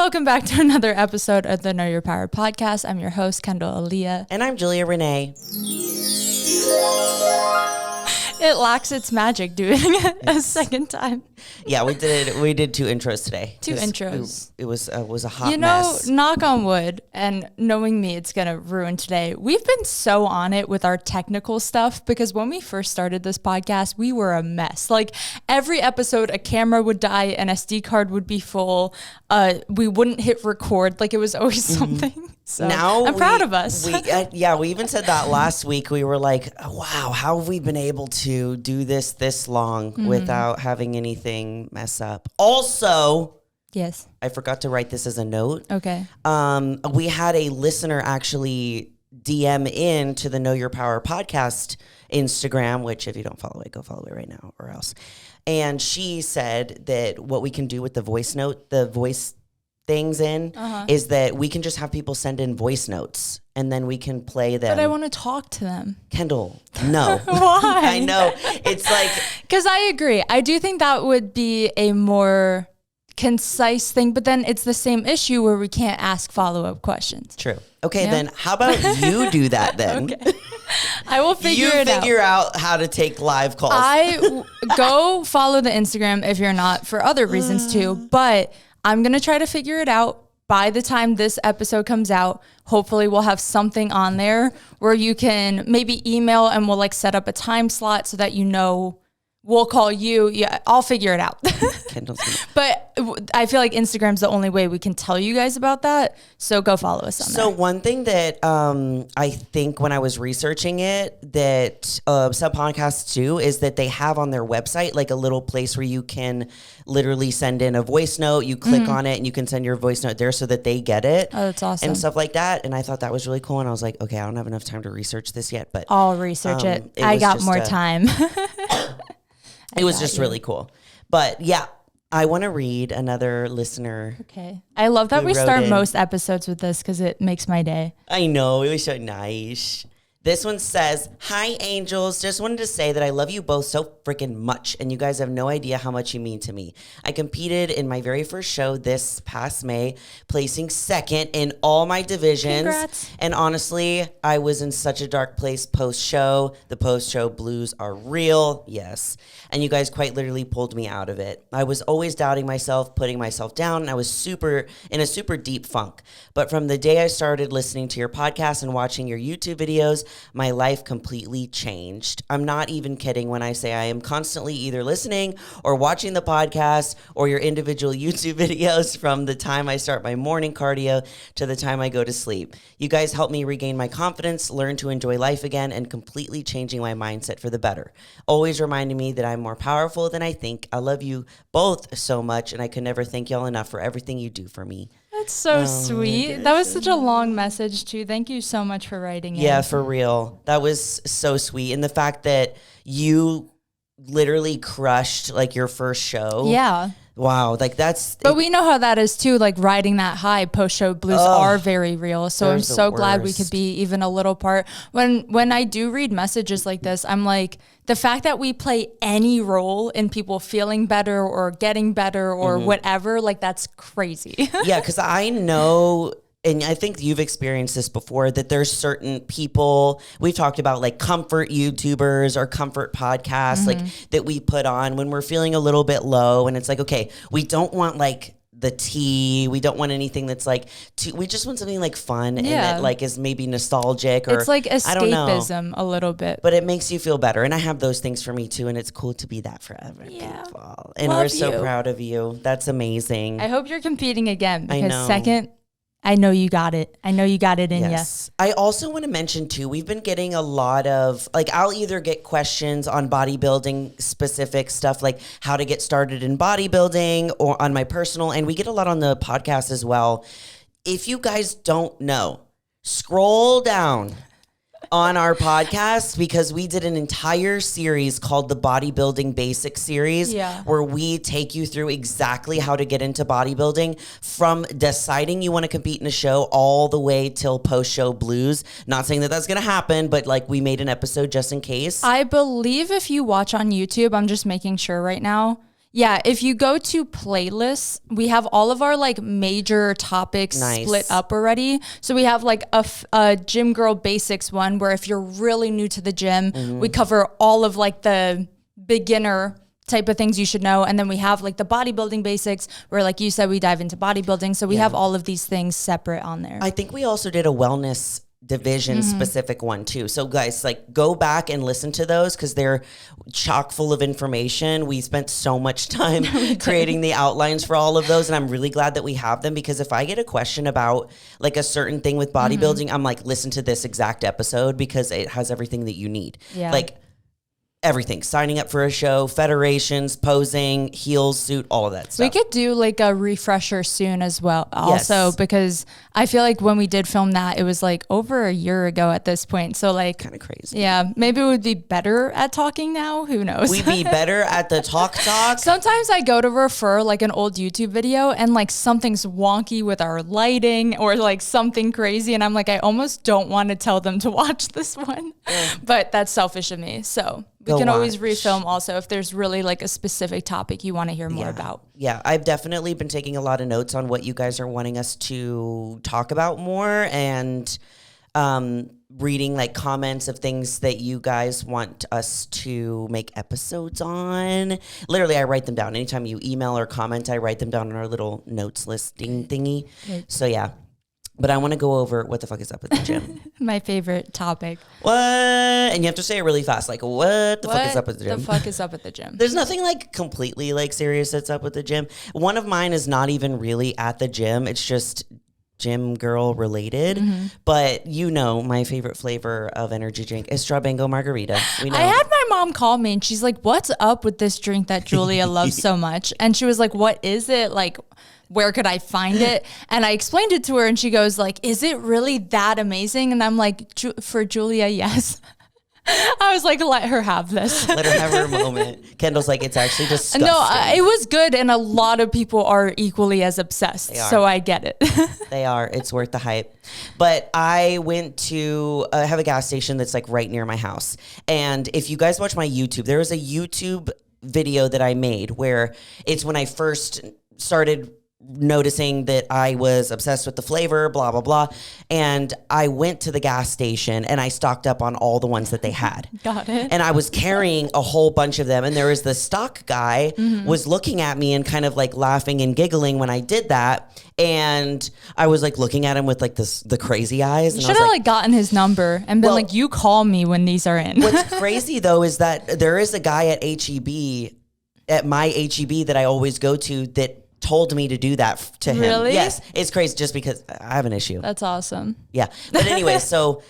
Welcome back to another episode of the Know Your Power podcast. I'm your host, Kendall Aaliyah. And I'm Julia Renee. It lacks its magic doing it a second time. Yeah, we did two intros today. Two intros. It was a hot mess. Knock on wood, and knowing me, it's going to ruin today. We've been so on it with our technical stuff because when we first started this podcast, we were a mess. Like every episode, a camera would die, an SD card would be full. We wouldn't hit record. Like it was always something. So now I'm proud of us. We even said that last week. We were like, wow, how have we been able to do this long without having anything mess up? Also, yes, I forgot to write this as a note. Okay. We had a listener actually DM in to the Know Your Power podcast Instagram, which if you don't follow it, go follow it right now or else. And she said that what we can do with the voice things in is that we can just have people send in voice notes and then we can play them. But I want to talk to them. Kendall, no. Why? I know. It's like... Because I agree. I do think that would be a more concise thing, but then it's the same issue where we can't ask follow-up questions. True. Okay, then how about you do that then? Okay. I will figure it out. You figure out how to take live calls. I go follow the Instagram if you're not for other reasons too, but I'm going to try to figure it out. By the time this episode comes out, hopefully we'll have something on there where you can maybe email and we'll like set up a time slot so that you know we'll call you. Yeah, I'll figure it out. But I feel like Instagram's the only way we can tell you guys about that. So go follow us on there. So one thing that I think when I was researching it that some podcasts do is that they have on their website like a little place where you can literally send in a voice note. You click on it and you can send your voice note there so that they get it. Oh, that's awesome. And stuff like that. And I thought that was really cool. And I was like, okay, I don't have enough time to research this yet, but I'll research it. I got more time. It was just really cool. But yeah, I want to read another listener. Okay. I love that we start most episodes with this because it makes my day. I know. It was so nice. This one says, "Hi, angels. Just wanted to say that I love you both so freaking much, and you guys have no idea how much you mean to me. I competed in my very first show this past May, placing second in all my divisions. Congrats. And honestly, I was in such a dark place post-show. The post-show blues are real, yes. And you guys quite literally pulled me out of it. I was always doubting myself, putting myself down, and I was in a super deep funk. But from the day I started listening to your podcast and watching your YouTube videos, my life completely changed. I'm not even kidding when I say I am constantly either listening or watching the podcast or your individual YouTube videos from the time I start my morning cardio to the time I go to sleep. You guys help me regain my confidence, learn to enjoy life again, and completely changing my mindset for the better. Always reminding me that I'm more powerful than I think. I love you both so much, and I could never thank y'all enough for everything you do for me." That's so sweet. That was such a long message too. Thank you so much for writing it. Yeah, for real. That was so sweet. And the fact that you literally crushed like your first show. Yeah. Wow. Like that's. But we know how that is too. Like riding that high, post-show blues are very real. So I'm so glad we could be even a little part. When I do read messages like this, I'm like, the fact that we play any role in people feeling better or getting better or whatever, like that's crazy. Yeah, because I know, and I think you've experienced this before, that there's certain people, we've talked about like comfort YouTubers or comfort podcasts like that we put on when we're feeling a little bit low. And it's like, okay, we don't want like the tea. We don't want anything that's like we just want something like fun and that like is maybe nostalgic or it's like escapism I don't know, a little bit. But it makes you feel better. And I have those things for me too. And it's cool to be that for other people. And we're so proud of you. That's amazing. I hope you're competing again because second, I know you got it. I know you got it in you. I also want to mention too, we've been getting a lot of, like, I'll either get questions on bodybuilding specific stuff, like how to get started in bodybuilding or on my personal, and we get a lot on the podcast as well. If you guys don't know, scroll down on our podcast because we did an entire series called the Bodybuilding Basics series where we take you through exactly how to get into bodybuilding from deciding you want to compete in a show all the way till post-show blues. Not saying that that's going to happen, but like we made an episode just in case. I believe if you watch on YouTube, I'm just making sure right now, Yeah, if you go to playlists, we have all of our like major topics split up already. So we have like a gym girl basics one where if you're really new to the gym, we cover all of like the beginner type of things you should know. And then we have like the bodybuilding basics where, like you said, we dive into bodybuilding. So we have all of these things separate on there. I think we also did a wellness division specific one too. So guys, like go back and listen to those because they're chock full of information. We spent so much time creating the outlines for all of those. And I'm really glad that we have them because if I get a question about like a certain thing with bodybuilding, I'm like, listen to this exact episode because it has everything that you need. Yeah. Like everything, signing up for a show, federations, posing, heels, suit, all of that stuff. We could do like a refresher soon as well also because I feel like when we did film that, it was like over a year ago at this point. So like kind of crazy. Yeah, maybe we would be better at talking now. Who knows? We'd be better at the talk. Sometimes I go to refer like an old YouTube video and like something's wonky with our lighting or like something crazy. And I'm like, I almost don't want to tell them to watch this one, but that's selfish of me. So we can always refilm also if there's really like a specific topic you want to hear more about. Yeah, I've definitely been taking a lot of notes on what you guys are wanting us to talk about more and reading like comments of things that you guys want us to make episodes on. Literally, I write them down. Anytime you email or comment, I write them down on our little notes listing thingy. Right. So yeah. But I want to go over what the fuck is up at the gym. My favorite topic. What? And you have to say it really fast. Like, what the fuck is up at the gym? The fuck is up at the gym? There's nothing like completely like serious that's up with the gym. One of mine is not even really at the gym. It's just gym girl related. But you know, my favorite flavor of energy drink is Strabango Margarita. We know. I had my mom call me and she's like, what's up with this drink that Julia loves so much? And she was like, what is it? Like, where could I find it? And I explained it to her and she goes like, is it really that amazing? And I'm like, for Julia, yes. I was like, let her have this. Let her have her moment. Kendall's like, it's actually disgusting. No, it was good. And a lot of people are equally as obsessed. So I get it. They are. It's worth the hype. But I went to have a gas station that's like right near my house. And if you guys watch my YouTube, there was a YouTube video that I made where it's when I first started noticing that I was obsessed with the flavor, blah, blah, blah. And I went to the gas station and I stocked up on all the ones that they had. Got it. And I was carrying a whole bunch of them. And there was the stock guy was looking at me and kind of like laughing and giggling when I did that. And I was like looking at him with like the crazy eyes. You should have like gotten his number and been like, you call me when these are in. What's crazy though is that there is a guy at HEB, at my HEB that I always go to that told me to do that to him. Really? Yes. It's crazy just because I have an issue. That's awesome. Yeah. But anyway, so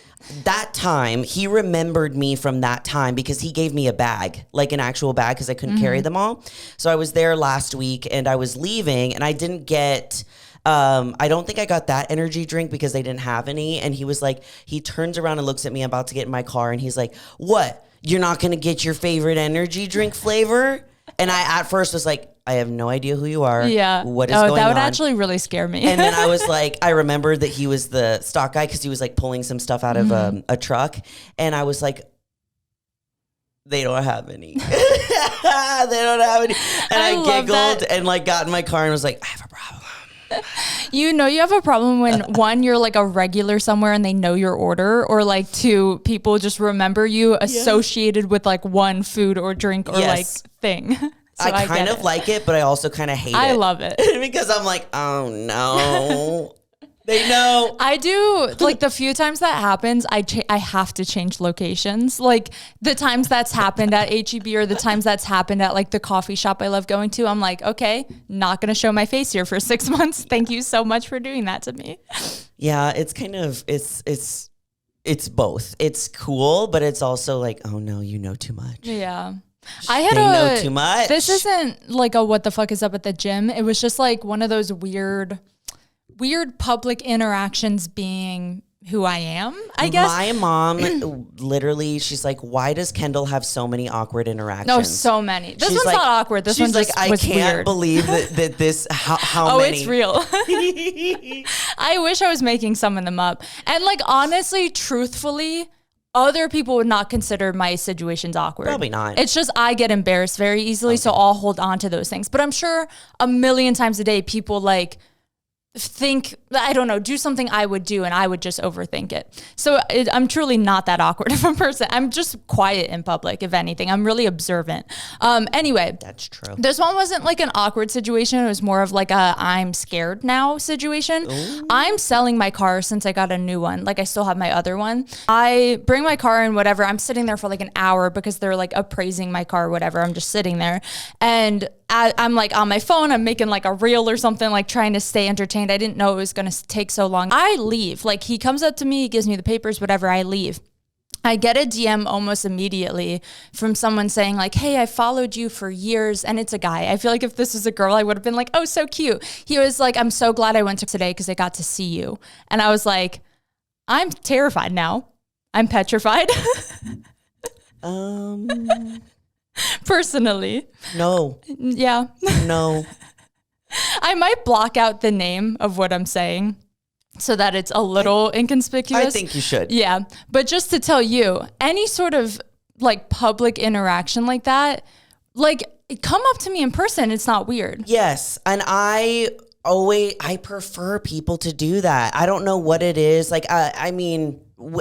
that time he remembered me from that time because he gave me a bag, like an actual bag because I couldn't carry them all. So I was there last week and I was leaving and I didn't get, I don't think I got that energy drink because they didn't have any. And he was like, he turns around and looks at me about to get in my car and he's like, what? You're not going to get your favorite energy drink flavor? And I at first was like, I have no idea who you are. Yeah. What is going on? That would actually really scare me. And then I was like, I remembered that he was the stock guy because he was like pulling some stuff out of a truck. And I was like, they don't have any. They don't have any. And I giggled and like got in my car and was like, I have a problem. You know you have a problem when one, you're like a regular somewhere and they know your order, or like two, people just remember you associated with like one food or drink or like thing. So I kind of like it, but I also kind of hate it. I love it. Because I'm like, oh no. They know. I do, like the few times that happens, I have to change locations. Like the times that's happened at HEB or the times that's happened at like the coffee shop I love going to, I'm like, okay, not going to show my face here for 6 months. Thank you so much for doing that to me. Yeah, it's kind of, it's both. It's cool, but it's also like, oh no, you know too much. Yeah. They know too much. This isn't like a what the fuck is up at the gym. It was just like one of those weird public interactions being who I am, I guess. My mom, literally, she's like, why does Kendall have so many awkward interactions? No, so many. This one's like, not awkward. This one's like, I can't weird. believe that this, how many. Oh, it's real. I wish I was making some of them up. And like, honestly, truthfully, other people would not consider my situations awkward. Probably not. It's just I get embarrassed very easily, so I'll hold on to those things. But I'm sure a million times a day people like think, I don't know, do something I would do and I would just overthink it. So I'm truly not that awkward of a person. I'm just quiet in public, if anything. I'm really observant. Anyway. That's true. This one wasn't like an awkward situation. It was more of like a I'm scared now situation. Ooh. I'm selling my car since I got a new one. Like I still have my other one. I bring my car in, whatever. I'm sitting there for like an hour because they're like appraising my car, whatever. I'm just sitting there. And I'm like on my phone, I'm making like a reel or something, like trying to stay entertained. I didn't know it was going to take so long. I leave. Like he comes up to me, he gives me the papers, whatever, I leave. I get a DM almost immediately from someone saying like, hey, I followed you for years. And it's a guy. I feel like if this was a girl, I would have been like, oh, so cute. He was like, I'm so glad I went to today because I got to see you. And I was like, I'm terrified now. I'm petrified. Personally. No. Yeah. No. I might block out the name of what I'm saying so that it's a little inconspicuous. I think you should. Yeah. But just to tell you, any sort of like public interaction like that, like come up to me in person. It's not weird. Yes. And I prefer people to do that. I don't know what it is. Like, I mean,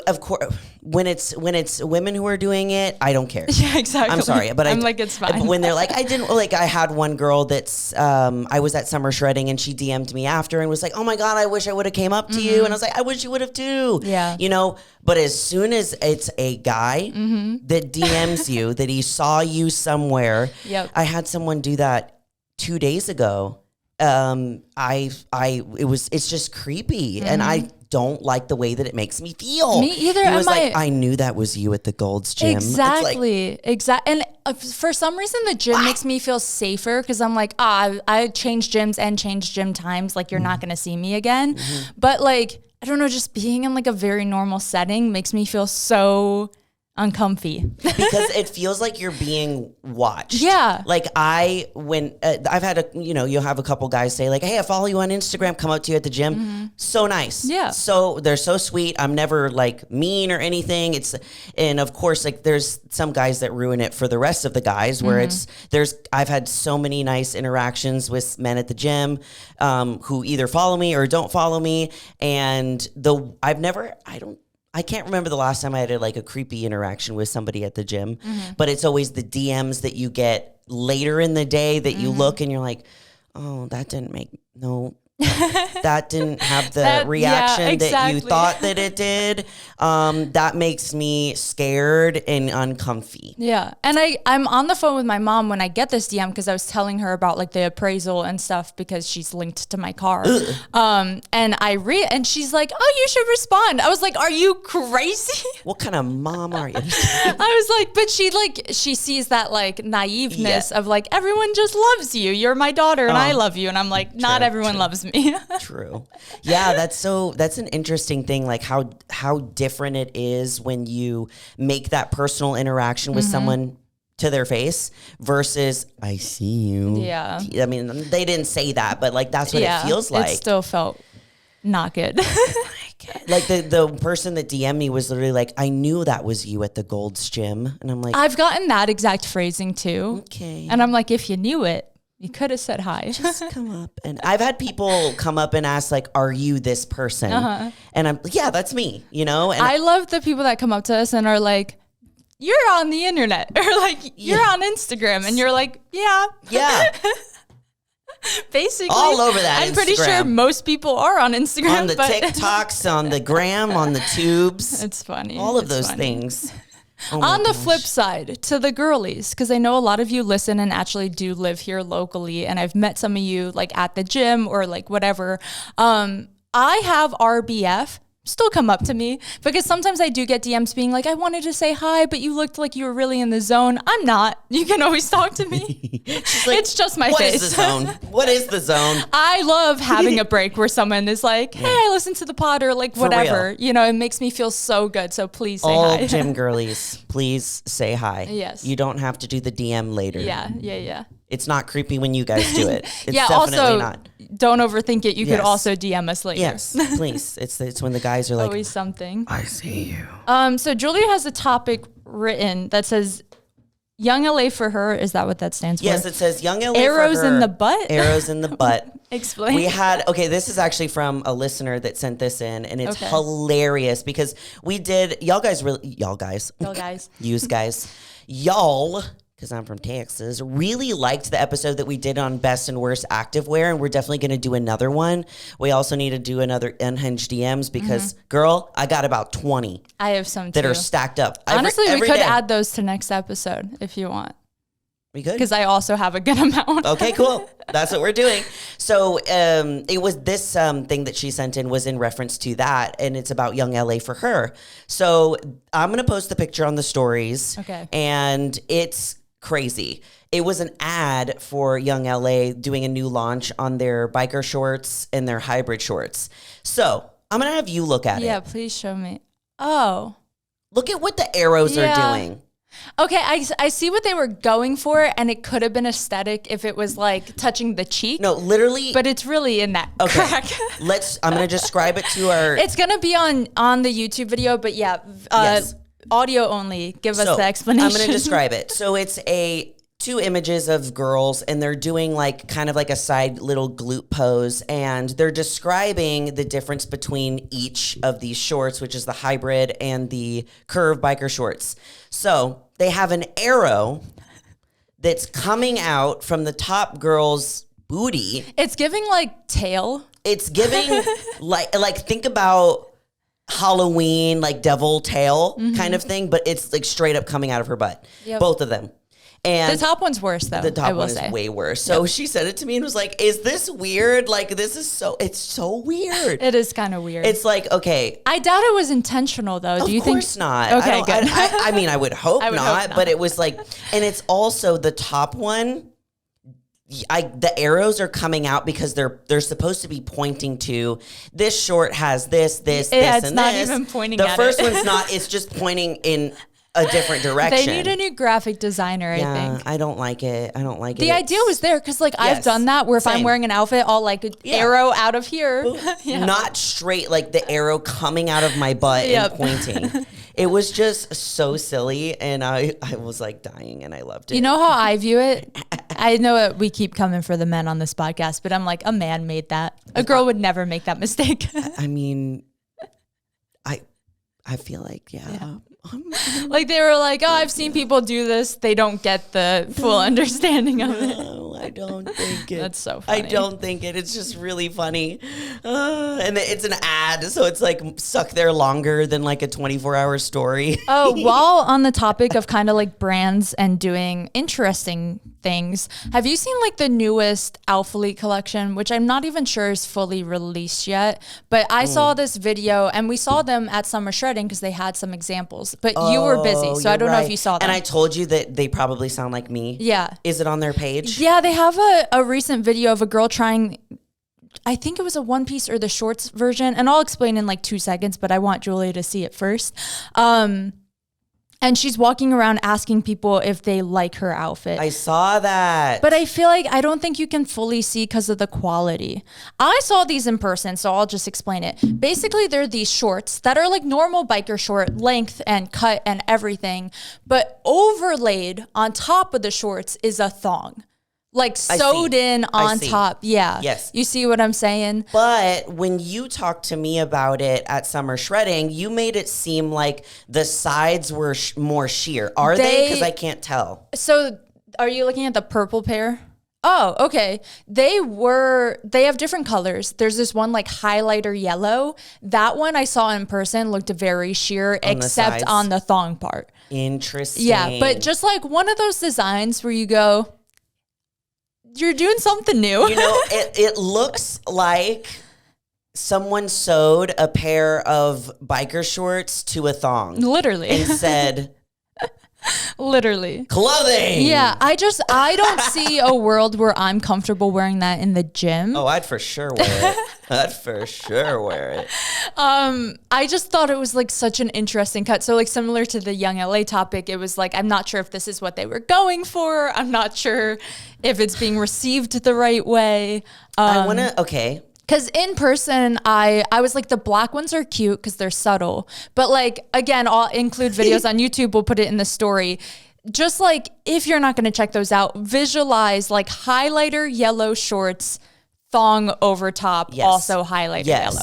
of course, when it's women who are doing it, I don't care. Yeah, exactly. I'm sorry, but I'm like, it's fine. When they're like, I had one girl that's, I was at summer shredding and she DM'd me after and was like, oh my God, I wish I would have came up to you. And I was like, I wish you would have too. Yeah. You know, but as soon as it's a guy that DMs you, that he saw you somewhere. Yep. I had someone do that 2 days ago. It's just creepy and I don't like the way that it makes me feel. Me either. He was like, I knew that was you at the Gold's Gym. Exactly. Exactly. And for some reason, the gym makes me feel safer because I'm like, I changed gyms and changed gym times. Like, you're not going to see me again. But like, I don't know, just being in like a very normal setting makes me feel so uncomfy because it feels like you're being watched. Yeah. Like when I've had you'll have a couple guys say like, hey, I follow you on Instagram, come up to you at the gym. So nice. Yeah. So they're so sweet. I'm never like mean or anything. And of course, like there's some guys that ruin it for the rest of the guys where I've had so many nice interactions with men at the gym, who either follow me or don't follow me. And I can't remember the last time I had like a creepy interaction with somebody at the gym, but it's always the DMs that you get later in the day that you look and you're like, oh, that didn't have the reaction that you thought that it did. That makes me scared and uncomfy. Yeah. And I'm on the phone with my mom when I get this DM because I was telling her about like the appraisal and stuff because she's linked to my car. And and she's like, oh, you should respond. I was like, are you crazy? What kind of mom are you? I was like, but she sees that like naiveness of like, everyone just loves you. You're my daughter and I love you. And I'm like, not everyone loves me. True. Yeah, that's an interesting thing, like how different it is when you make that personal interaction with someone to their face versus I see you. Yeah. I mean, they didn't say that, but like that's what it feels like. It still felt not good. Like the person that DM'd me was literally like, I knew that was you at the Gold's Gym. And I'm like, I've gotten that exact phrasing too. Okay. And I'm like, if you knew it, you could have said hi. Just come up. And I've had people come up and ask like, are you this person? And I'm like, yeah, that's me, And I love the people that come up to us and are like, you're on the internet or like, you're on Instagram. And you're like, yeah. Basically. All over that I'm pretty sure most people are on Instagram. On the TikToks, on the gram, on the tubes. It's funny. All of those things. Oh on the flip side, to the girlies, because I know a lot of you listen and actually do live here locally, and I've met some of you like at the gym or like whatever. I have RBF still come up to me because sometimes I do get DMs being like, I wanted to say hi, but you looked like you were really in the zone. I'm not. You can always talk to me. Like, it's just my face. What is the zone? What is the zone? I love having a break where someone is like, hey, I listened to the pod or like whatever. It makes me feel so good. So please say hi. All gym girlies, please say hi. Yes. You don't have to do the DM later. Yeah. It's not creepy when you guys do it. It's yeah, definitely also, not. don't overthink it. You could also DM us later. Yes, please. It's when the guys are like, always something. I see you. So Julia has a topic written that says Young LA for her. Is that what that stands for? Yes, it says Young LA Arrows for her. in the butt? Arrows in the butt. Explain. This is actually from a listener that sent this in, and it's hilarious because y'all guys, because I'm from Texas, really liked the episode that we did on best and worst activewear, and we're definitely going to do another one. We also need to do another Unhinged DMs because, girl, I got about 20. I have some that are stacked up. Honestly, we could day. add those to next episode if you want. We could. Because I also have a good amount. Okay, cool. That's what we're doing. So it was this thing that she sent in was in reference to that, and it's about Young LA for her. So I'm going to post the picture on the stories. Okay. And it's crazy. It was an ad for Young LA doing a new launch on their biker shorts and their hybrid shorts. So I'm going to have you look at it. Yeah, please show me. Oh. Look at what the arrows are doing. Okay, I see what they were going for, and it could have been aesthetic if it was like touching the cheek. No, literally. But it's really in that crack. I'm going to describe it to our... It's going to be on the YouTube video, but yes. Audio only. Give us the explanation. I'm going to describe it. So it's two images of girls, and they're doing kind of like a side little glute pose, and they're describing the difference between each of these shorts, which is the hybrid and the curved biker shorts. So they have an arrow that's coming out from the top girl's booty. It's giving tail. It's giving like think about Halloween, devil tail kind of thing, but it's straight up coming out of her butt. Yep. Both of them. And the top one's worse though. The top one is way worse. So she said it to me and was like, is this weird? It's so weird. It is kind of weird. It's okay. I doubt it was intentional though. Do you think? Of course not. Okay, good. I mean, I would hope not, but it was and it's also the top one. The arrows are coming out because they're supposed to be pointing to this short has this, and this. It's not even pointing at it. The first one's not. It's just pointing in a different direction. They need a new graphic designer, I think. I don't like it. The idea was there because I've done that where if I'm wearing an outfit, I'll arrow out of here. Not straight, the arrow coming out of my butt and pointing. It was just so silly, and I was dying, and I loved it. You know how I view it? I know we keep coming for the men on this podcast, but I'm a man made that. A girl would never make that mistake. I mean, I feel they were I've seen people do this. They don't get the full understanding of it. No, I don't think it. That's so funny. I don't think it. It's just really funny. And it's an ad, so it's stuck there longer than a 24-hour story. Oh, while on the topic of kind of brands and doing interesting things, have you seen the newest Alphalete collection, which I'm not even sure is fully released yet, but I saw this video and we saw them at Summer Shredding because they had some examples, but you were busy, so I don't know if you saw them. And I told you that they probably sound like me. Yeah. Is it on their page? Yeah, they have a recent video of a girl trying, I think it was a one piece or the shorts version, and I'll explain in 2 seconds, but I want Julia to see it first. And she's walking around asking people if they like her outfit. I saw that. But I feel I don't think you can fully see because of the quality. I saw these in person, so I'll just explain it. Basically, they're these shorts that are normal biker short length and cut and everything, but overlaid on top of the shorts is a thong. Sewed in on top. Yeah. Yes. You see what I'm saying? But when you talked to me about it at Summer Shredding, you made it seem like the sides were more sheer. Are they? Because I can't tell. So are you looking at the purple pair? Oh, okay. They have different colors. There's this one highlighter yellow. That one I saw in person looked very sheer, except on the thong part. Interesting. Yeah, but just one of those designs where you go, you're doing something new. It looks like someone sewed a pair of biker shorts to a thong. Literally. And said, Literally. Clothing. Yeah, I don't see a world where I'm comfortable wearing that in the gym. Oh, I'd for sure wear it. I'd for sure wear it. I just thought it was like such an interesting cut. So like similar to the Youngla topic, it was like, I'm not sure if this is what they were going for. I'm not sure if it's being received the right way. Okay. Because in person, I was like, the black ones are cute because they're subtle. But like, again, I'll include videos on YouTube. We'll put it in the story. Just like, if you're not going to check those out, visualize like highlighter yellow shorts, thong over top, also highlighter yellow.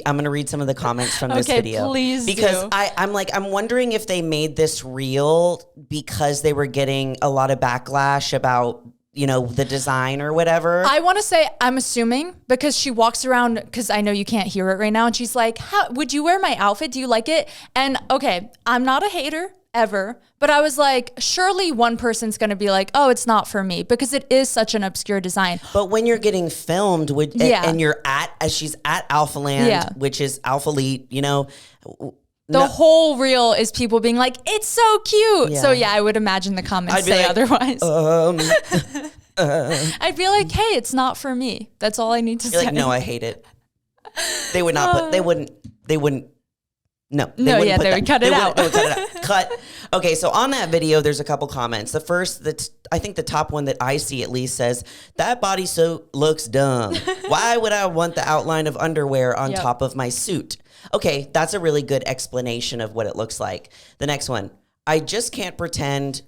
I'm going to read some of the comments from this video. Please because do. I'm wondering if they made this real because they were getting a lot of backlash about the design or whatever. I want to say, I'm assuming, because she walks around, because I know you can't hear it right now, and she's like, how would you wear my outfit? Do you like it? And okay, I'm not a hater ever, but I was like, surely one person's going to be like, oh, it's not for me, because it is such an obscure design. But when you're getting filmed and you're she's at Alphaland, which is Alphalete, the whole reel is people being like, it's so cute. Yeah. So yeah, I would imagine the comments say like, otherwise. I'd be like, hey, it's not for me. That's all I need to say. Like, no, I hate it. They would not they wouldn't. No, they would cut it out. They would cut it out. Cut. Okay, so on that video, there's a couple comments. The first, I think the top one that I see at least says, that bodysuit looks dumb. Why would I want the outline of underwear on top of my suit? Okay, that's a really good explanation of what it looks like. The next one, I just can't pretend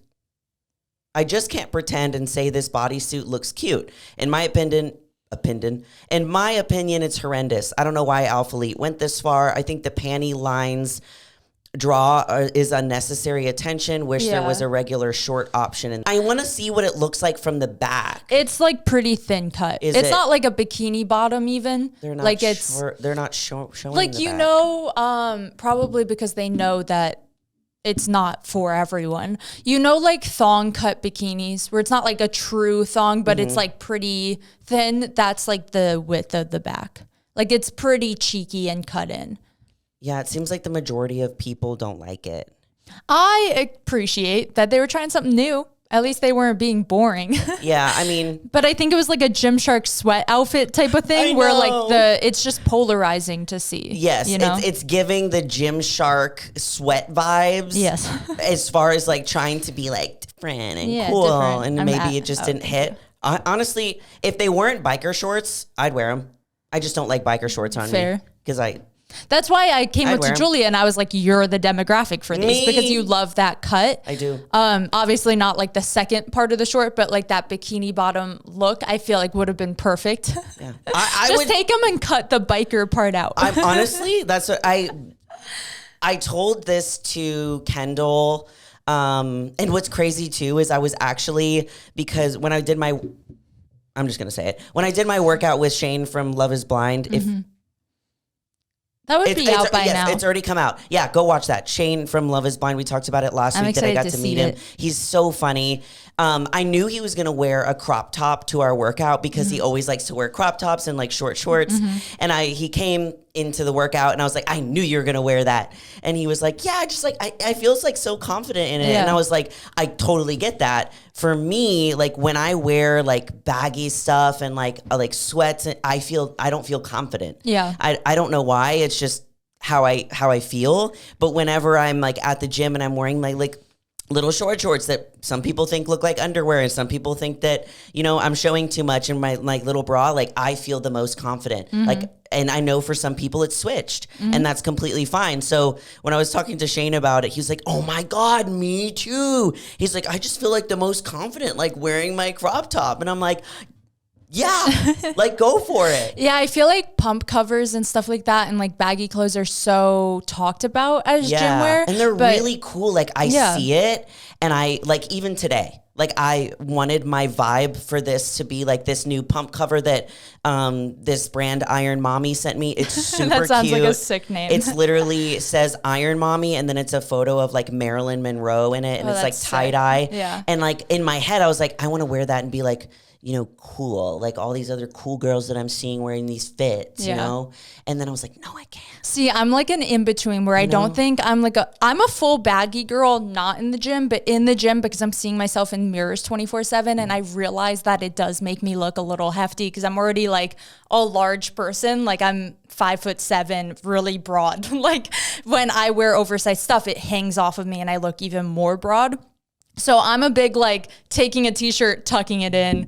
and say this bodysuit looks cute. In my opinion, it's horrendous. I don't know why Alphalete went this far. I think the panty lines draw is unnecessary attention. Wish there was a regular short option. And I want to see what it looks like from the back. It's like pretty thin cut. It's not like a bikini bottom even. They're not like they're not showing like the back. Probably because they know that it's not for everyone. Like thong cut bikinis where it's not like a true thong, but it's like pretty thin. That's like the width of the back. Like it's pretty cheeky and cut in. Yeah, it seems like the majority of people don't like it. I appreciate that they were trying something new. At least they weren't being boring. Yeah, I mean. But I think it was like a Gymshark sweat outfit type of thing where like it's just polarizing to see. Yes, it's giving the Gymshark sweat vibes. Yes. As far as like trying to be like different and cool. Different. And maybe it just didn't hit. Honestly, if they weren't biker shorts, I'd wear them. I just don't like biker shorts on me. Because That's why I came up to Julia and I was like, you're the demographic for these because you love that cut. I do. Obviously not like the second part of the short, but like that bikini bottom look, I feel like would have been perfect. Yeah. I would take them and cut the biker part out. Honestly, that's what I told this to Kendall. And what's crazy too is I was actually, because when I did I'm just going to say it. When I did my workout with Shane from Love is Blind, that would be out by now. It's already come out. Yeah, go watch that. Shane from Love is Blind. We talked about it last week that I got to meet him. He's so funny. I knew he was going to wear a crop top to our workout because he always likes to wear crop tops and like short shorts. And he came into the workout and I was like, I knew you were going to wear that. And he was like, yeah, just like, I feel like so confident in it. Yeah. And I was like, I totally get that. For me, like when I wear like baggy stuff and like sweats, I don't feel confident. Yeah. I don't know why. It's just how I feel. But whenever I'm like at the gym and I'm wearing my like little shorts that some people think look like underwear and some people think that, I'm showing too much in my like little bra, like I feel the most confident. Like, and I know for some people it's switched and that's completely fine. So when I was talking to Shane about it, he was like, oh my God, me too. He's like, I just feel like the most confident, like wearing my crop top. And I'm like, yeah, like go for it. Yeah, I feel like pump covers and stuff like that and like baggy clothes are so talked about as gym wear. And they're really cool. Like I see it and I like even today, like I wanted my vibe for this to be like this new pump cover that this brand Iron Mommy sent me. It's super that sounds cute. Like a sick name. It's literally says Iron Mommy and then it's a photo of like Marilyn Monroe in it and it's like tie-dye. Yeah. And like in my head I was like, I want to wear that and be like, cool. Like all these other cool girls that I'm seeing wearing these fits, you know? And then I was like, no, I can't. See, I'm like an in-between where I don't think I'm a full baggy girl, not in the gym, but in the gym because I'm seeing myself in mirrors 24/7. And I realize that it does make me look a little hefty because I'm already like a large person. Like I'm 5'7", really broad. Like when I wear oversized stuff, it hangs off of me and I look even more broad. So I'm a big like taking a t-shirt, tucking it in,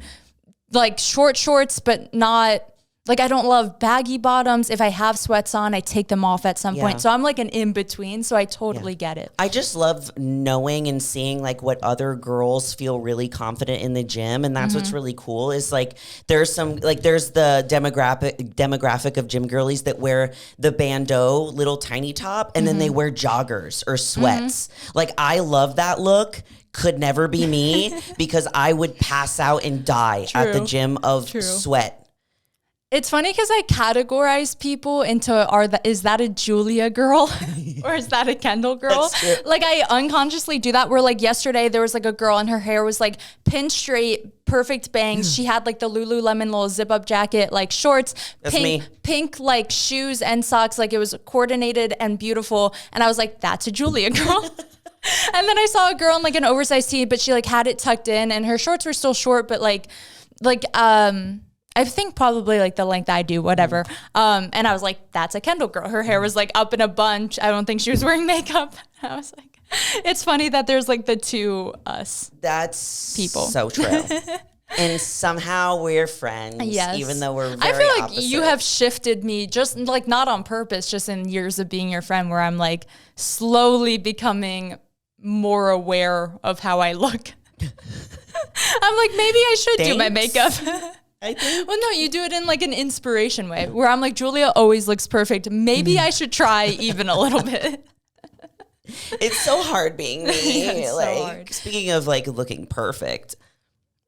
like short shorts, but not like I don't love baggy bottoms. If I have sweats on, I take them off at some point. So I'm like an in-between. So I totally get it. I just love knowing and seeing like what other girls feel really confident in the gym. And that's what's really cool is like there's the demographic of gym girlies that wear the bandeau little tiny top and then they wear joggers or sweats. Like I love that look. Could never be me because I would pass out and die at the gym of sweat. It's funny because I categorize people into is that a Julia girl or is that a Kendall girl? Like I unconsciously do that where like yesterday there was like a girl and her hair was like pin straight, perfect bangs. She had like the Lululemon little zip up jacket, like shorts, pink like shoes and socks. Like it was coordinated and beautiful. And I was like, that's a Julia girl. And then I saw a girl in like an oversized tee, but she like had it tucked in and her shorts were still short, but like I think probably like the length I do, whatever. And I was like, that's a Kendall girl. Her hair was like up in a bunch. I don't think she was wearing makeup. I was like, it's funny that there's like the two us. That's people. So true. And somehow we're friends, even though we're very I feel like opposite. you have shifted me just like not on purpose, just in years of being your friend where I'm like slowly becoming more aware of how I look. I'm like, maybe I should do my makeup. I think. Well, no, you do it in like an inspiration way where I'm like, Julia always looks perfect. Maybe I should try even a little bit. It's so hard being me. It's like, so hard. Speaking of like looking perfect,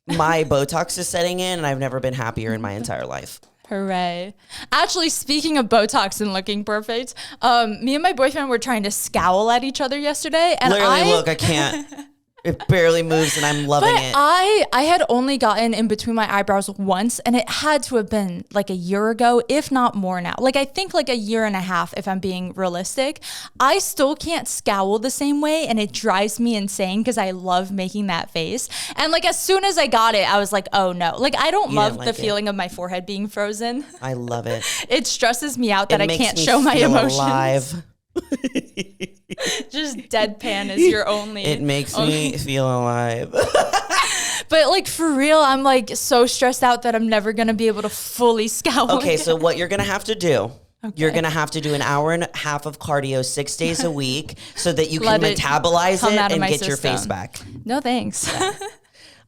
my Botox is setting in and I've never been happier in my entire life. Hooray. Actually, speaking of Botox and looking perfect, me and my boyfriend were trying to scowl at each other yesterday. And look, I can't. It barely moves and I'm loving it. I had only gotten in between my eyebrows once and it had to have been like a year ago, if not more now. Like I think like a year and a half if I'm being realistic. I still can't scowl the same way and it drives me insane because I love making that face. And like as soon as I got it, I was like, oh no. Like I don't love the feeling of my forehead being frozen. I love it. It stresses me out that I can't show my emotions. Alive. Just deadpan is your only. It makes me feel alive. But like for real, I'm like so stressed out that I'm never gonna be able to fully scowl. Okay, so what you're gonna have to do, you're gonna have to do an hour and a half of cardio 6 days a week so that you can metabolize it and get your face back. No thanks.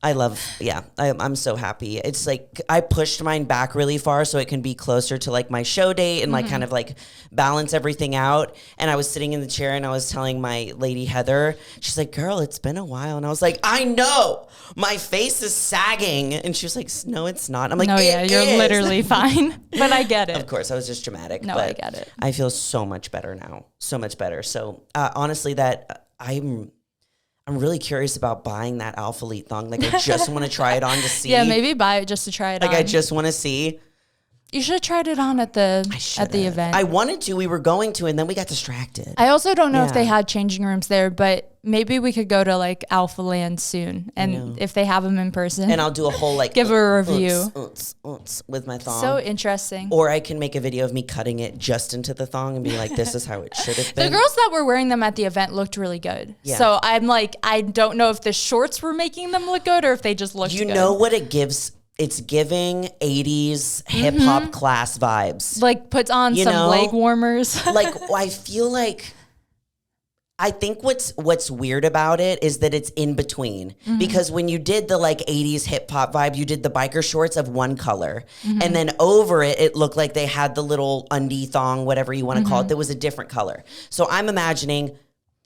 I'm so happy. It's like I pushed mine back really far so it can be closer to like my show date and like kind of like balance everything out. And I was sitting in the chair and I was telling my lady Heather, she's like, girl, it's been a while. And I was like, I know my face is sagging. And she was like, no, it's not. I'm like, no, yeah, you're literally fine. But I get it. Of course, I was just dramatic. No, but I get it. I feel so much better now. So much better. So honestly, that I'm really curious about buying that Alphalete thong. Like, I just want to try it on to see. Yeah, maybe buy it just to try it on. Like, I just want to see. You should have tried it on at the event. I wanted to. We were going to, and then we got distracted. I also don't know if they had changing rooms there, but maybe we could go to, like, Alpha Land soon. And if they have them in person. And I'll do a whole, like, give a review. With my thong. So interesting. Or I can make a video of me cutting it just into the thong and be like, this is how it should have been. The girls that were wearing them at the event looked really good. Yeah. So I'm like, I don't know if the shorts were making them look good or if they just looked good. You know what it gives? It's giving 80s hip hop class vibes. Like puts on some leg warmers. Like I feel like I think what's weird about it is that it's in between. Because when you did the like 80s hip hop vibe, you did the biker shorts of one color. And then over it, it looked like they had the little undie thong, whatever you want to call it, that was a different color. So I'm imagining,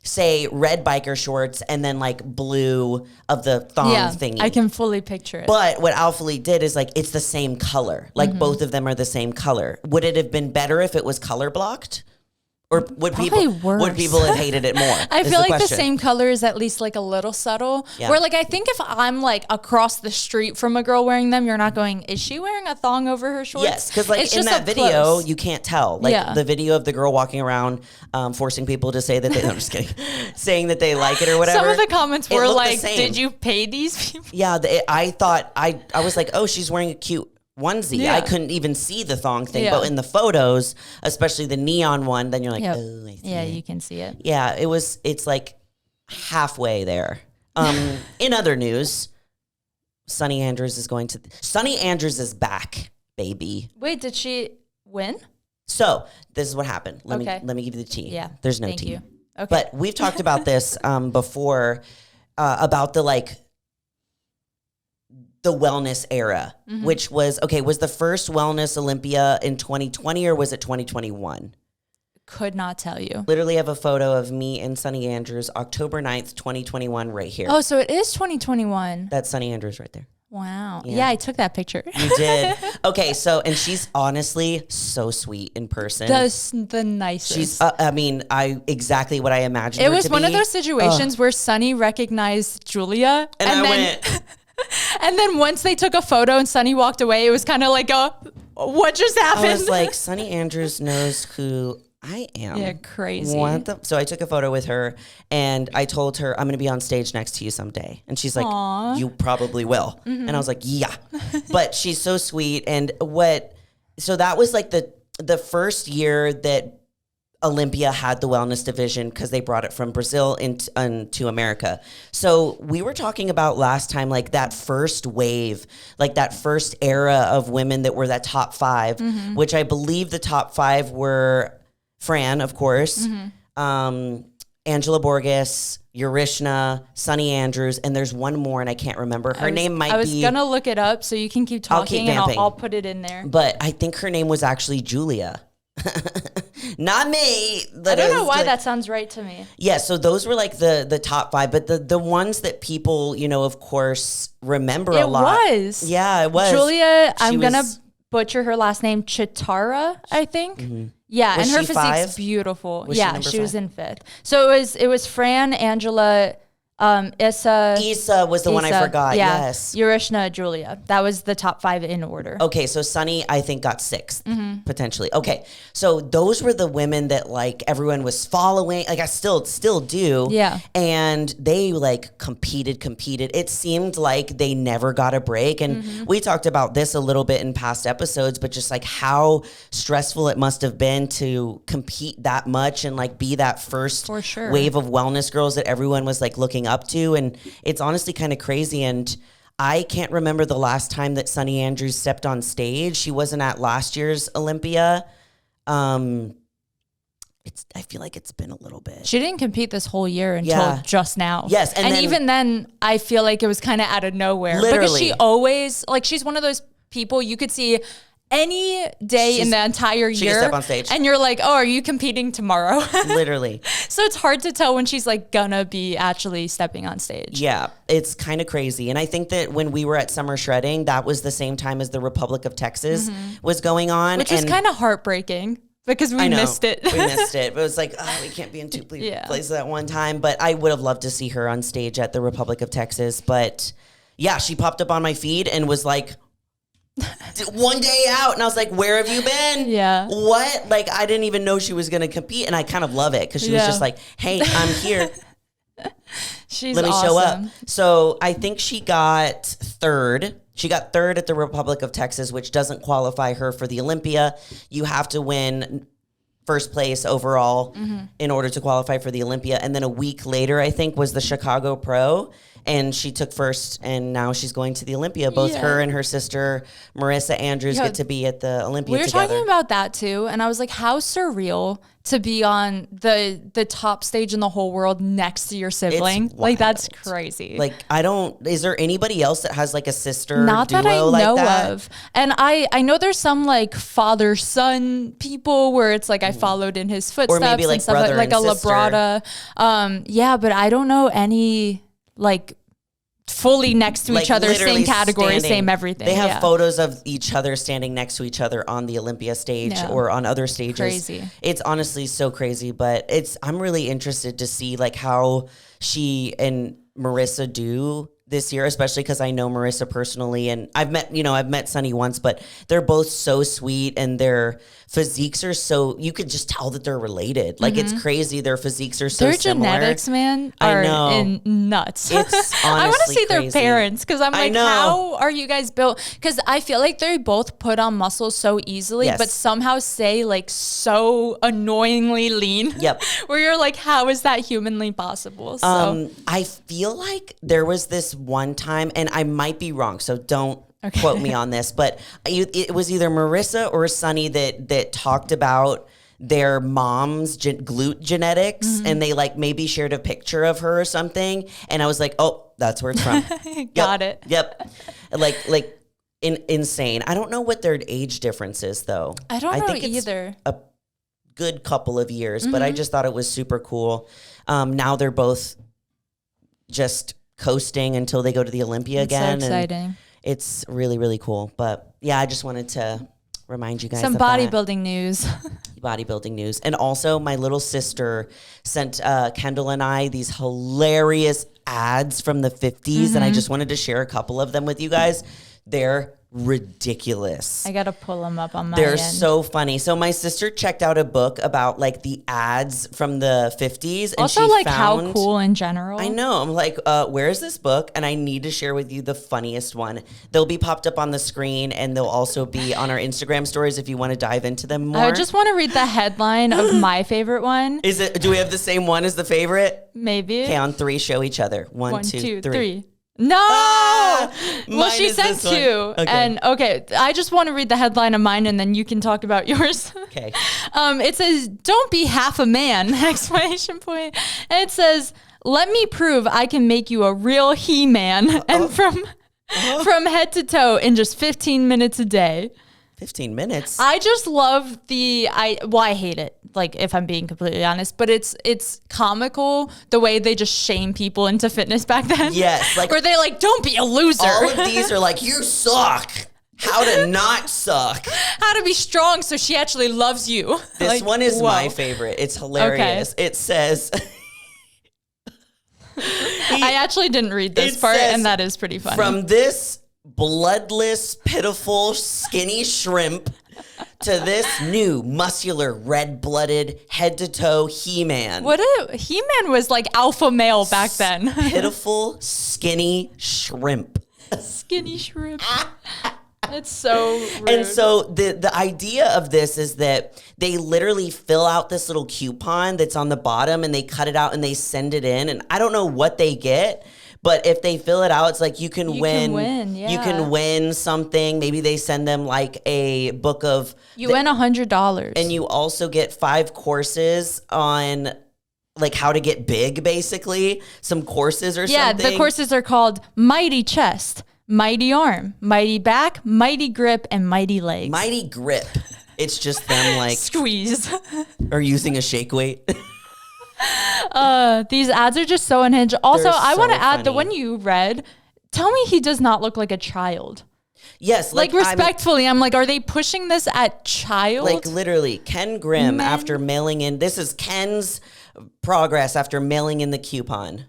say, red biker shorts and then like blue of the thong thingy. I can fully picture it. But what Alphalete did is like it's the same color. Like both of them are the same color. Would it have been better if it was color blocked? Or would people have hated it more? I feel like the same color is at least like a little subtle. Yeah. Where like I think if I'm like across the street from a girl wearing them, you're not going, is she wearing a thong over her shorts? Yes, because like in that video, you can't tell. Like the video of the girl walking around, forcing people to say that I'm just kidding, saying that they like it or whatever. Some of the comments were like, did you pay these people? Yeah, I thought, I was like, oh, she's wearing a cute onesie. Yeah. I couldn't even see the thong thing, but in the photos, especially the neon one, then you're like, oh, I see it. You can see it. Yeah, it's like halfway there. In other news, Sunny Andrews is back, baby. Wait, did she win? So this is what happened. Let me give you the tea. Yeah. There's no tea. You. Okay. But we've talked about this before, about the wellness era, which was the first wellness Olympia in 2020 or was it 2021? Could not tell you. Literally have a photo of me and Sunny Andrews, October 9th, 2021 right here. Oh, so it is 2021. That's Sunny Andrews right there. Wow. Yeah, I took that picture. You did. Okay, so, and she's honestly so sweet in person. The nicest. She's, exactly what I imagined her to be. It was one of those situations where Sunny recognized Julia. And I went... And then once they took a photo and Sunny walked away, it was kind of like, what just happened? I was like, Sunny Andrews knows who I am. Yeah, crazy. So I took a photo with her and I told her, I'm going to be on stage next to you someday. And she's like, aww. You probably will. And I was like, yeah. But she's so sweet. And so that was like the first year that Olympia had the wellness division because they brought it from Brazil into America. So we were talking about last time, like that first wave, like that first era of women that were that top 5, which I believe the top 5 were Fran, of course, Angela Borges, Urishna, Sunny Andrews, and there's one more and I can't remember. Her name might be... I was going to look it up so you can keep talking and I'll put it in there. But I think her name was actually Julia. Not me. I don't know why that sounds right to me. Yeah, so those were like the top 5, but the ones that people, of course, remember a lot. It was. Yeah, it was. Julia, I'm going to butcher her last name, Chitara, I think. Yeah, and her physique's beautiful. She was in 5th. So it was Fran, Angela, Issa was the one I forgot. Yes. Urishna, Julia. That was the top 5 in order. Okay, so Sunny, I think, got 6th, potentially. Okay, so those were the women that, like, everyone was following. Like, I still do. Yeah. And they, like, competed. It seemed like they never got a break. And we talked about this a little bit in past episodes, but just, like, how stressful it must have been to compete that much and, like, be that first wave of wellness girls that everyone was, like, looking up to. And it's honestly kind of crazy. And I can't remember the last time that Sunny Andrews stepped on stage. She wasn't at last year's Olympia. I feel like it's been a little bit. She didn't compete this whole year until just now. Yes. And even then, I feel like it was kind of out of nowhere. Literally. Because she always, like, she's one of those people you could see any day in the entire year. She can step on stage. And you're like, oh, are you competing tomorrow? Literally. So it's hard to tell when she's like gonna be actually stepping on stage. Yeah, it's kind of crazy. And I think that when we were at Summer Shredding, that was the same time as the Republic of Texas was going on. Which is kind of heartbreaking because we missed it. We missed it. But it was like, oh, we can't be in 2 places at one time. But I would have loved to see her on stage at the Republic of Texas. But yeah, she popped up on my feed and was like, one day out, and I was like, where have you been? Yeah. What? Like, I didn't even know she was going to compete, and I kind of love it because she was just like, hey, I'm here. Let me show up. So I think she got 3rd. She got 3rd at the Republic of Texas, which doesn't qualify her for the Olympia. You have to win first place overall in order to qualify for the Olympia. And then a week later, I think, was the Chicago Pro. And she took 1st, and now she's going to the Olympia. Both her and her sister, Marissa Andrews, get to be at the Olympia together. We were talking about that, too. And I was like, how surreal to be on the top stage in the whole world next to your sibling. Like, that's crazy. Like, is there anybody else that has, like, a sister Not duo that I like know that? of. And I know there's some, like, father-son people where it's, like, I followed in his footsteps. Or maybe, like, and stuff brother like and a sister. Labrada. Yeah, but I don't know any, like, fully next to each other, same category, same everything. They have photos of each other standing next to each other on the Olympia stage or on other stages. Crazy. It's honestly so crazy, but I'm really interested to see like how she and Marissa do this year, especially because I know Marissa personally, and I've met Sunny once, but they're both so sweet and their physiques are so, you could just tell that they're related. Like it's crazy. Their physiques are so similar. Their genetics, man, are nuts. It's I want to see crazy. their parents because I'm like, how are you guys built? Because I feel like they both put on muscle so easily, but somehow stay like so annoyingly lean. Yep. Where you're like, how is that humanly possible? So. I feel like there was this one time, and I might be wrong, so don't quote me on this, but it was either Marissa or Sunny that talked about their mom's glute genetics, and they like maybe shared a picture of her or something, and I was like, oh, that's where it's from. Got it. Yep. Like insane. I don't know what their age difference is though. I don't know either. A good couple of years, but I just thought it was super cool. Now they're both just coasting until they go to the Olympia again. So exciting. It's really, really cool. But yeah, I just wanted to remind you guys some of bodybuilding news. Bodybuilding news. And also my little sister sent Kendall and I these hilarious ads from the 50s. And I just wanted to share a couple of them with you guys. They're ridiculous. I gotta pull them up on my They're end. so funny. So my sister checked out a book about like the ads from the 50s. And also she like found, how cool in general. I know. I'm like, where is this book? And I need to share with you the funniest one. They'll be popped up on the screen and they'll also be on our Instagram stories if you want to dive into them more. I just want to read the headline of my favorite one. Is it? Do we have the same one as the favorite? Maybe. Okay, on 3, show each other. One, two, three. No. Well, she said 2. Okay. And okay, I just want to read the headline of mine and then you can talk about yours. Okay. It says, "Don't be half a man!" exclamation point. And it says, "Let me prove I can make you a real He-Man and from head to toe in just 15 minutes a day." 15 minutes. I just love I hate it, like if I'm being completely honest, but it's comical the way they just shame people into fitness back then. Yes. Like, where they like, don't be a loser. all of these are like, you suck. How to not suck. How to be strong so she actually loves you. This like, one is whoa. my favorite. It's hilarious. Okay. It says... I actually didn't read this part, and that is pretty funny. From this bloodless, pitiful, skinny shrimp to this new, muscular, red-blooded, head-to-toe He-Man. He-Man was like alpha male back then. Pitiful, skinny shrimp. Skinny shrimp. It's so rude. And so the idea of this is that they literally fill out this little coupon that's on the bottom and they cut it out and they send it in. And I don't know what they get, but if they fill it out, it's like you can win. You can win something. Maybe they send them like a book of... You win $100. And you also get 5 courses on... like how to get big, basically. Some courses or something. Yeah, the courses are called Mighty Chest, Mighty Arm, Mighty Back, Mighty Grip, and Mighty Legs. Mighty Grip. It's just them like... squeeze. Or using a shake weight. These ads are just so unhinged. Also, I want to add, the funny. one you read, tell me he does not look like a child. Yes. Like respectfully, I'm like, are they pushing this at child? Like literally, Ken Grimm, after mailing in... This is Ken's progress after mailing in the coupon.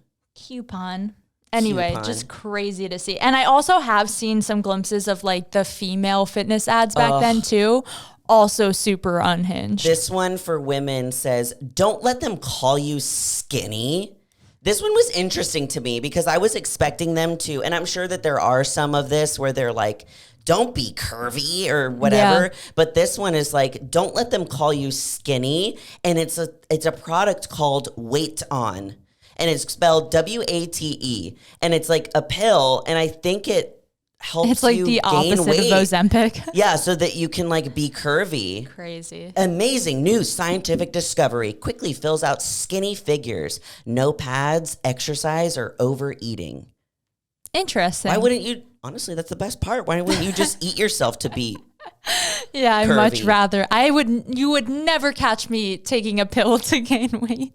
Anyway, just crazy to see. And I also have seen some glimpses of like the female fitness ads back then too. Also super unhinged. This one for women says, don't let them call you skinny. This one was interesting to me because I was expecting them to, and I'm sure that there are some of this where they're like, don't be curvy or whatever. Yeah. But this one is like, don't let them call you skinny. And it's a product called Weight On. And it's spelled W-A-T-E. And it's like a pill. And I think it helps it's like you the gain opposite weight. of Ozempic. Yeah, so that you can like be curvy. Crazy. Amazing new scientific discovery quickly fills out skinny figures. No pads, exercise, or overeating. Interesting. Why wouldn't you? Honestly, that's the best part. Why wouldn't you just eat yourself to be Yeah, I'd curvy? much rather. You would never catch me taking a pill to gain weight.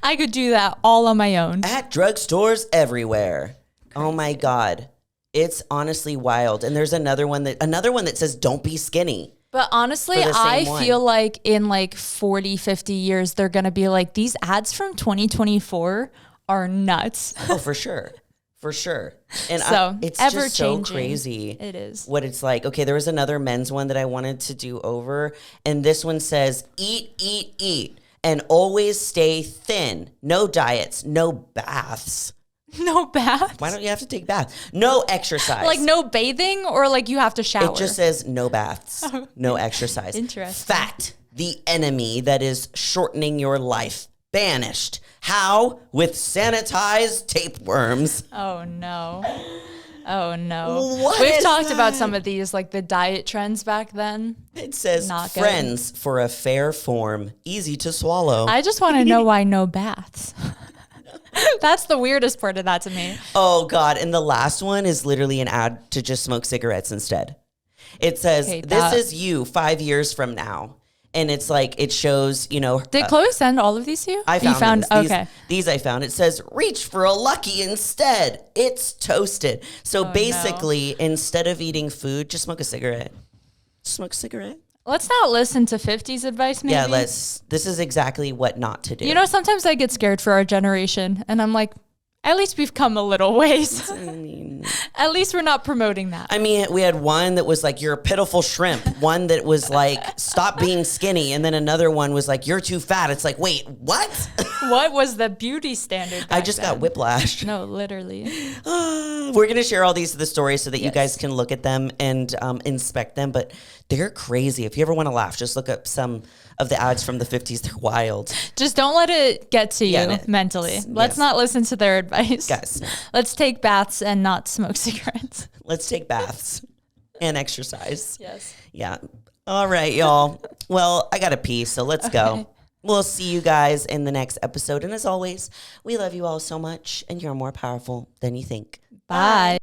I could do that all on my own. At drugstores everywhere. Oh my God. It's honestly wild. And there's another one that says don't be skinny. But honestly, I feel like in like 40, 50 years, they're going to be like, these ads from 2024 are nuts. Oh, for sure. For sure. And so it's ever just changing. so crazy. It is. What it's like. Okay, there was another men's one that I wanted to do over. And this one says, eat, eat, eat. And always stay thin. No diets. No baths. No baths? Why don't you have to take baths? No exercise. Like no bathing or like you have to shower? It just says no baths. No exercise. Interesting. Fat, the enemy that is shortening your life. Banished. How? With sanitized tapeworms. Oh, no. Oh, no. What We've is talked that? about some of these, like the diet trends back then. It says Not good. friends for a fair form. Easy to swallow. I just want to know why no baths. That's the weirdest part of that to me. Oh, God. And the last one is literally an ad to just smoke cigarettes instead. It says, this is you 5 years from now. And it's like, it shows, you know. Did Chloe send all of these to you? I found these. Okay. These I found. It says, reach for a Lucky instead. It's toasted. So basically, instead of eating food, just smoke a cigarette. Smoke a cigarette. Let's not listen to 50s advice, maybe. Yeah, this is exactly what not to do. You know, sometimes I get scared for our generation, and I'm like, at least we've come a little ways. At least we're not promoting that. I mean, we had one that was like, you're a pitiful shrimp. One that was like, stop being skinny. And then another one was like, you're too fat. It's like, wait, what? What was the beauty standard I just got whiplash. No, literally. We're going to share all these to the stories so that you guys can look at them and inspect them. But they're crazy. If you ever want to laugh, just look up some of the ads from the 50s. They're wild. Just don't let it get to you mentally. Let's not listen to their advice. Guys. Let's take baths and not smoke cigarettes. Let's take baths and exercise. Yes. Yeah. All right, y'all. Well, I got to pee, so let's go. We'll see you guys in the next episode. And as always, we love you all so much, and you're more powerful than you think. Bye.